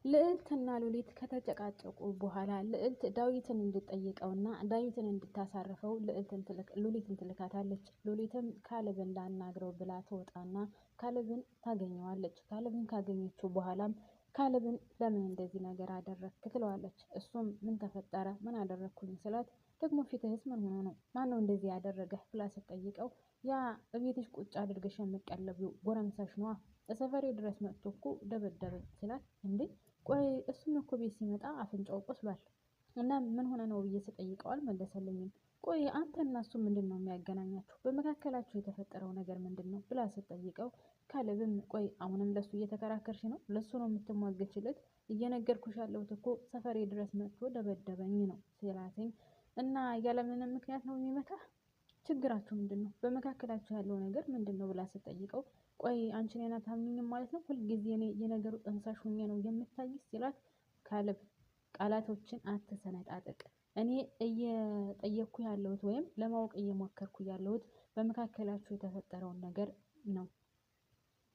ልዕልትና ሉሊት ከተጨቃጨቁ በኋላ ልዕልት ዳዊትን እንድጠይቀውና ዳዊትን እንድታሳርፈው ሉሊትን ትልካታለች። ሉሊትም ካሌብን ላናግረው ብላ ትወጣና ካሌብን ታገኘዋለች። ካሌብን ካገኘችው በኋላም ካሌብን ለምን እንደዚህ ነገር አደረግክ ትለዋለች። እሱም ምን ተፈጠረ ምን አደረግኩኝ ስላት ደግሞ ፊትህስ ምን ሆኖ ነው ማነው እንደዚህ ያደረገህ ብላ ስትጠይቀው ያ እቤትሽ ቁጭ አድርገሽ የምትቀለቢው ጎረምሳሽ ነዋ ሰፈሬ ድረስ መጥቶ እኮ ደበደበኝ ስላት እንዴ ቆይ እሱም እኮ ቤት ሲመጣ አፍንጫው ቆስሏል እና ምን ሆነ ነው ብዬ ስጠይቀው አልመለሰልኝም። ቆይ አንተ እና እሱ ምንድን ነው የሚያገናኛችሁ በመካከላችሁ የተፈጠረው ነገር ምንድን ነው ብላ ስትጠይቀው ካሌብም ቆይ አሁንም ለሱ እየተከራከርሽ ነው ለሱ ነው የምትሟገችለት እየነገርኩሽ ያለሁት እኮ ሰፈሬ ድረስ መጥቶ ደበደበኝ ነው ሲላትኝ እና ያለምንም ምክንያት ነው የሚመታህ ችግራችሁ ምንድን ነው በመካከላችሁ ያለው ነገር ምንድን ነው ብላ ስትጠይቀው ቆይ አንቺ እኔን አታምኚኝም ማለት ነው ሁልጊዜ እኔ የነገሩ ጠንሳሽ ሆኜ ነው የምታይሽ ሲላት ካሌብ ቃላቶችን አትሰነጣጥቅ እኔ እየጠየቅኩ ያለሁት ወይም ለማወቅ እየሞከርኩ ያለሁት በመካከላችሁ የተፈጠረውን ነገር ነው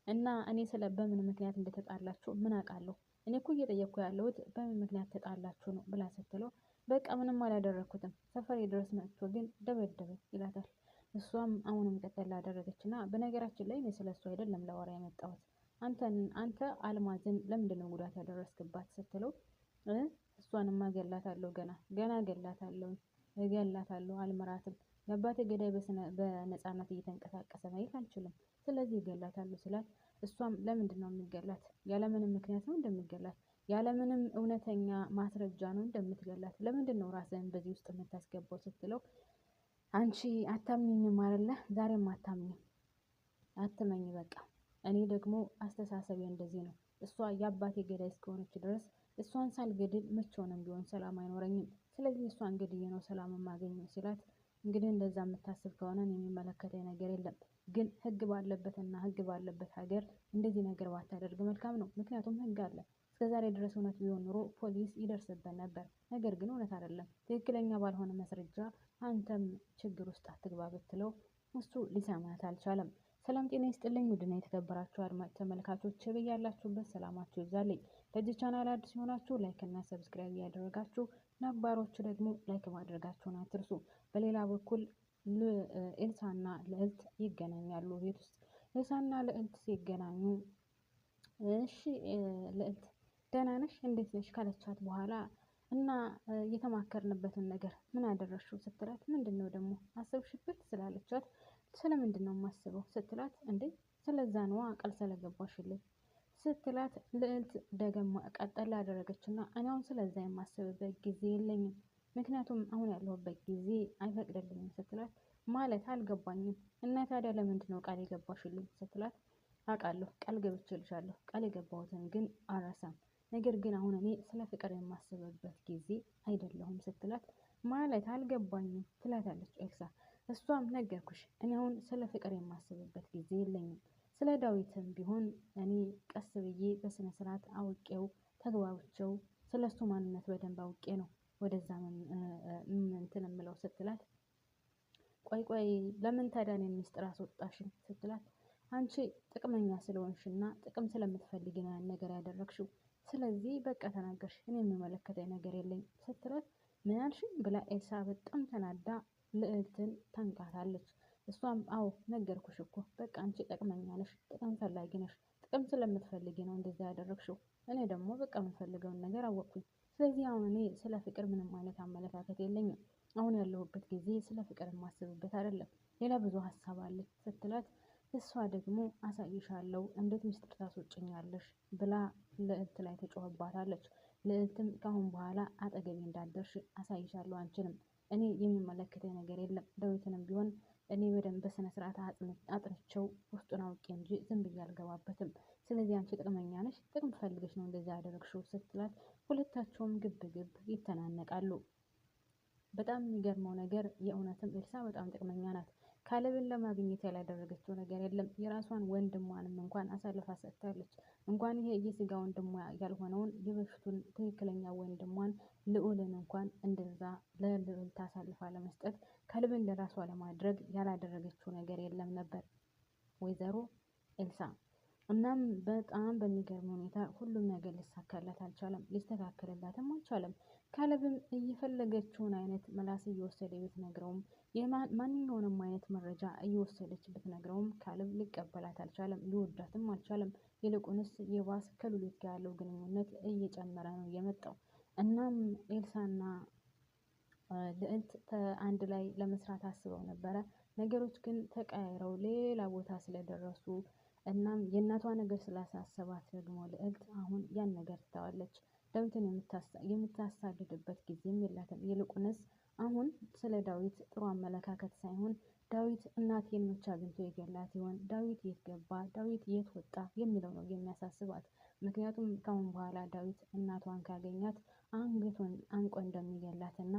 እና እኔ ስለ በምን ምክንያት እንደተጣላችሁ ምን አውቃለሁ እኔ እኮ እየጠየቅኩ ያለሁት በምን ምክንያት ተጣላችሁ ነው ብላ ስትለው በቃ ምንም አላደረኩትም ሰፈሬ ድረስ መጥቶ ግን ደበደበኝ ይላታል። እሷም አሁንም ቀጠል አደረገችና በነገራችን ላይ እኔ ስለሱ አይደለም ላወራ የመጣሁት አንተ አልማዝን ለምንድን ነው ጉዳት ያደረስክባት ስትለው እሷንማ ገላታለሁ ገና እገላታለሁ አልምራትም የአባቴ ገዳይ በነፃነት እየተንቀሳቀሰ ማየት አልችልም ስለዚህ እገላታለሁ ስላት እሷም ለምንድን ነው የሚገላት ያለምንም ምክንያት ነው እንደሚገላት ያለምንም እውነተኛ ማስረጃ ነው እንደምትገላት ለምንድን ነው ራስህን በዚህ ውስጥ የምታስገባው ስትለው አንቺ አታምኚኝም አይደለ ዛሬም አታምኚም አትመኝ በቃ እኔ ደግሞ አስተሳሰቤ እንደዚህ ነው እሷ የአባቴ ገዳይ እስከሆነች ድረስ እሷን ሳልገድል መቼውንም ቢሆን ሰላም አይኖረኝም ስለዚህ እሷን ገድዬ ነው ሰላም የማገኘው ሲላት እንግዲህ እንደዛ የምታስብ ከሆነ የሚመለከተኝ ነገር የለም ግን ህግ ባለበትና ህግ ባለበት ሀገር እንደዚህ ነገር ባታደርግ መልካም ነው ምክንያቱም ህግ አለ እስከዛሬ ድረስ እውነት ቢሆን ኑሮ ፖሊስ ይደርስበት ነበር ነገር ግን እውነት አይደለም ትክክለኛ ባልሆነ ማስረጃ አንተም ችግር ውስጥ አትግባ ብትለው እሱ ሊሰማት አልቻለም። ሰላም ጤና ይስጥልኝ ውድና የተከበራችሁ አድማጭ ተመልካቾች በያላችሁበት ሰላማችሁ ይብዛልኝ። ለዚህ ቻናል አዲስ የሆናችሁ ላይክ እና ሰብስክራይብ ያደረጋችሁ ነባሮቹ ደግሞ ላይክ ማድረጋችሁን አትርሱ። በሌላ በኩል ኤልሳና ልዕልት ይገናኛሉ ቤት ውስጥ ኤልሳና ልዕልት ሲገናኙ እሺ ልዕልት ደህና ነሽ እንዴት ነሽ ካለቻት በኋላ እና የተማከርንበትን ነገር ምን አደረሽው ስትላት ምንድነው ደግሞ አሰብሽበት ስላለቻት ስለምንድን ነው የማስበው ስትላት እንዴ ስለዛ ነዋ ቃል ስለገባሽልኝ ስትላት ልዕልት ደገማ ቀጠል አደረገችና እኔ አሁን ስለዛ የማስብበት ጊዜ የለኝም ምክንያቱም አሁን ያለሁበት ጊዜ አይፈቅድልኝም ስትላት ማለት አልገባኝም እና ታዲያ ለምንድን ነው ቃል የገባሽልኝ ስትላት አውቃለሁ ቃል ገብቼልሻለሁ ቃል የገባሁትን ግን አልረሳም ነገር ግን አሁን እኔ ስለ ፍቅር የማስብበት ጊዜ አይደለሁም ስትላት ማለት አልገባኝም ትላታለች ኤልሳ እሷም ነገርኩሽ እኔ አሁን ስለ ፍቅር የማስብበት ጊዜ የለኝም ስለ ዳዊትም ቢሆን እኔ ቀስ ብዬ በስነ ስርዓት አውቄው ተግባብቼው ስለሱ ማንነት በደንብ አውቄ ነው ወደዛ እንትን እምለው ስትላት ቆይ ለምን ታዲያ እኔን ምስጢር አስወጣሽኝ ስትላት አንቺ ጥቅመኛ ስለሆንሽና ጥቅም ስለምትፈልጊ ነው ያን ነገር ያደረግሽው ስለዚህ በቃ ተናገርሽ እኔ የሚመለከተኝ ነገር የለኝ ስትላት ምን አልሽኝ ብላ ኤልሳ በጣም ተናዳ ልዕልትን ታንቃታለች። እሷም አዎ ነገርኩሽ እኮ በቃ አንቺ ጥቅመኛ ነሽ ጥቅም ፈላጊ ነሽ ጥቅም ስለምትፈልጊ ነው እንደዛ ያደረግሽው እኔ ደግሞ በቃ የምፈልገውን ነገር አወቅኩኝ ስለዚህ አሁን እኔ ስለ ፍቅር ምንም አይነት አመለካከት የለኝም አሁን ያለሁበት ጊዜ ስለ ፍቅር የማስብበት አይደለም ሌላ ብዙ ሀሳብ አለ ስትላት እሷ ደግሞ አሳይሻለሁ እንዴት ምስጢር ታስወጭኛለሽ ብላ ልዕልት ላይ ተጮህባታለች። ልዕልትም ከአሁን በኋላ አጠገቤ እንዳትደርሽ አሳይሻለሁ አንቺንም እኔ የሚመለከተኝ ነገር የለም ዳዊትንም ቢሆን እኔ በደንብ በስነ ስርዓት አጥንቼው ውስጡን አውቄ እንጂ ዝም ብዬ አልገባበትም ስለዚህ አንቺ ጥቅመኛ ነሽ ጥቅም ፈልገሽ ነው እንደዛ ያደረግሽው ስትላት ሁለታቸውም ግብ ይተናነቃሉ። በጣም የሚገርመው ነገር የእውነትም ኤልሳ በጣም ጥቅመኛ ናት ካሌብን ለማግኘት ያላደረገችው ነገር የለም የራሷን ወንድሟንም እንኳን አሳልፋ ሰጥታለች እንኳን ይሄ የስጋ ወንድሟ ያልሆነውን የበፊቱን ትክክለኛ ወንድሟን ልዑልን እንኳን እንደዛ ለልዑል አሳልፋ ለመስጠት ካሌብን ለራሷ ለማድረግ ያላደረገችው ነገር የለም ነበር ወይዘሮ ኤልሳ እናም በጣም በሚገርም ሁኔታ ሁሉም ነገር ሊሳካላት አልቻለም፣ ሊስተካከልላትም አልቻለም። ካለብም እየፈለገችውን አይነት ምላስ እየወሰደ ብትነግረውም ማንኛውንም አይነት መረጃ እየወሰደች ብትነግረውም ካለብ ሊቀበላት አልቻለም፣ ሊወዳትም አልቻለም። ይልቁንስ የባስ ከሉሊት ጋር ያለው ግንኙነት እየጨመረ ነው የመጣው። እናም ኤልሳና ልዕልት አንድ ላይ ለመስራት አስበው ነበረ። ነገሮች ግን ተቀያይረው ሌላ ቦታ ስለደረሱ እናም የእናቷ ነገር ስላሳሰባት ደግሞ ልዕልት አሁን ያን ነገር ትተዋለች። ዳዊትን የምታሳድድበት ጊዜም የላትም። ይልቁንስ አሁን ስለ ዳዊት ጥሩ አመለካከት ሳይሆን ዳዊት እናቴን መቼ አግኝቶ የገላት ይሆን? ዳዊት የት ገባ? ዳዊት የት ወጣ? የሚለው ነው የሚያሳስባት። ምክንያቱም ከአሁን በኋላ ዳዊት እናቷን ካገኛት አንገቱን አንቆ እንደሚገላትና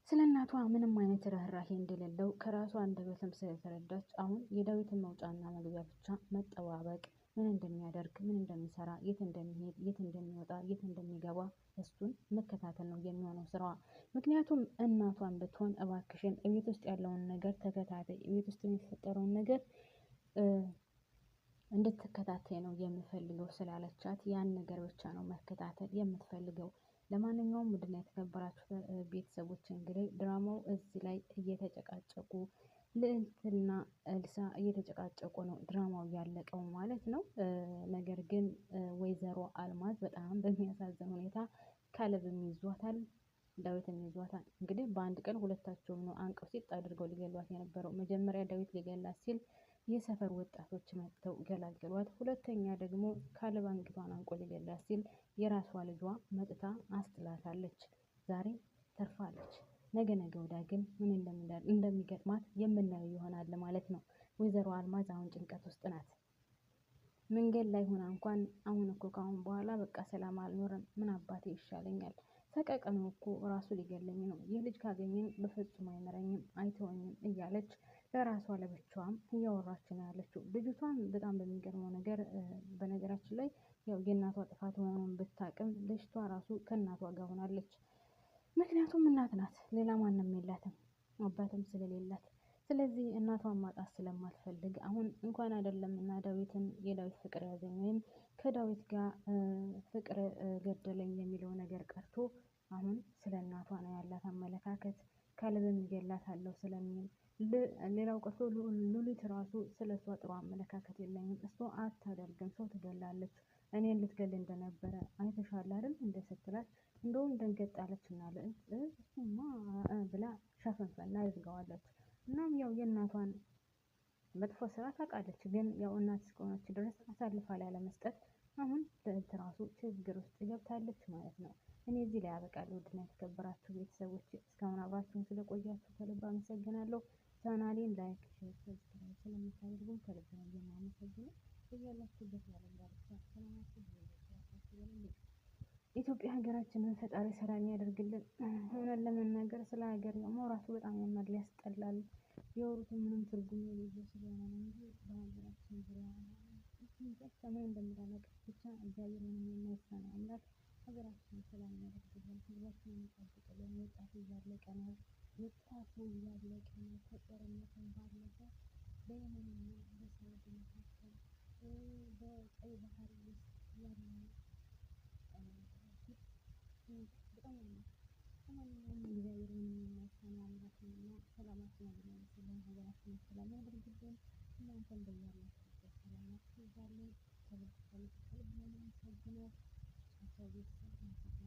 ስለ እናቷ ምንም አይነት ርህራሄ እንደሌለው ከራሷ አንደበትም ስለተረዳች አሁን የዳዊትን መውጫና መግቢያ ብቻ መጠባበቅ፣ ምን እንደሚያደርግ፣ ምን እንደሚሰራ፣ የት እንደሚሄድ፣ የት እንደሚወጣ፣ የት እንደሚገባ እሱን መከታተል ነው የሚሆነው ስራዋ። ምክንያቱም እናቷን ብትሆን እባክሽን እቤት ውስጥ ያለውን ነገር ተከታታይ፣ እቤት ውስጥ የሚፈጠረውን ነገር እንድትከታተይ ነው የምፈልገው ስላለቻት ያን ነገር ብቻ ነው መከታተል የምትፈልገው። ለማንኛውም ውድና የተከበራችሁ ቤተሰቦች እንግዲህ ድራማው እዚህ ላይ እየተጨቃጨቁ ልዕልትና ኤልሳ እየተጨቃጨቁ ነው ድራማው ያለቀው ማለት ነው። ነገር ግን ወይዘሮ አልማዝ በጣም በሚያሳዝን ሁኔታ ካሌብም ይዟታል፣ ዳዊትም ይዟታል። እንግዲህ በአንድ ቀን ሁለታቸውም ነው አንቀው ሲጥ አድርገው ሊገሏት የነበረው። መጀመሪያ ዳዊት ሊገላት ሲል የሰፈር ወጣቶች መጥተው ገላገሏት። ሁለተኛ ደግሞ ካሌብ አንገቷን አንቆ ሊገላት ሲል የራሷ ልጇ መጥታ አስጥላታለች። ዛሬ ተርፋለች። ነገ ወዲያ ግን ምን እንደሚገጥማት የምናየው ይሆናል ማለት ነው። ወይዘሮ አልማዝ አሁን ጭንቀት ውስጥ ናት። መንገድ ላይ ሆና እንኳን አሁን እኮ ካሁን በኋላ በቃ ሰላም አልኖርም፣ ምን አባቴ ይሻለኛል፣ ሰቀቀኑ እኮ ራሱ ሊገለኝ ነው፣ ይህ ልጅ ካገኘኝ በፍጹም አይመረኝም፣ አይተወኝም እያለች ለራሷ ለብቻዋም እያወራች ነው ያለችው። ልጅቷም በጣም በሚገርመው ነገር በነገራችን ላይ ያው የእናቷ ጥፋት መሆኑን ብታቅም ልጅቷ ራሱ ከእናቷ ጋር ሆናለች። ምክንያቱም እናት ናት፣ ሌላ ማንም የላትም፣ አባትም ስለሌላት። ስለዚህ እናቷን ማጣት ስለማትፈልግ አሁን እንኳን አይደለም እና ዳዊትን የዳዊት ፍቅር ያዘኝ ወይም ከዳዊት ጋር ፍቅር ገደለኝ የሚለው ነገር ቀርቶ አሁን ስለ እናቷ ነው ያላት አመለካከት። ካሌብም እገላታለሁ ስለሚል ሌላው ቀርቶ ሉሊት ራሱ ስለ እሷ ጥሩ አመለካከት የለኝም፣ እሷ አታደርግም፣ ሰው ትገላለች፣ እኔን ልትገል እንደነበረ አይተሻል አይደል እንደ ስትላት እንደውም ደንገጣለች እና እሱማ ብላ ሸፈንፈና አድርገዋለች። እናም ያው የእናቷን መጥፎ ስራ ታውቃለች፣ ግን ያው እናት እስከሆነች ድረስ አሳልፋ ላለመስጠት አሁን ልዕልት ራሱ ችግር ውስጥ ገብታለች ማለት ነው። እኔ እዚህ ላይ ያበቃለሁ። ውድና የተከበራችሁ ቤተሰቦች እስካሁን አብራችሁን ስለቆያችሁ ከልብ አመሰግናለሁ። ቻናሌን ላይክ፣ ሼር፣ ሰብስክራይብ ስለምታደርጉ ከልብ ነው የማመሰግነው። በያላችሁበት ያለም ዳርቻ ሰላማችሁ ይብዛ። ኢትዮጵያ ሀገራችንን ፈጣሪ ሰላም ያደርግልን። ሆነን ለመናገር ስለ ሀገር ማውራቱ በጣም ያማል፣ ያስጠላል። የወሩት ምንም ትርጉም የሌለው ስለሆነ ነው እንጂ በሀገራችን ዙሪያ ሰማይ እንደምራለቅ ብቻ እግዚአብሔርን የማይሳነ አምላክ ሀገራችንን ሰላም ያደርግልን፣ ህዝባችንን ይጠብቅልን። ወጣቱ እያለቀ ነው፣ ወጣቱ እያለቀ ነው። ከጦርነትም ባለፈ በየመንና በሳውዲ መካከል በቀይ ባህር ውስጥ ያለ በጣም ነው። ለማንኛውም እግዚአብሔርን የማይሳነ አምላክ ነውና ሰላማችንን ያደርግልን፣ ሀገራችንን ሰላም ያደርግልን። እናንተም በያላችሁበት ሰላማችሁ ይብዛልኝ። ከልብ ነው የማመሰግነው። ቤተሰብ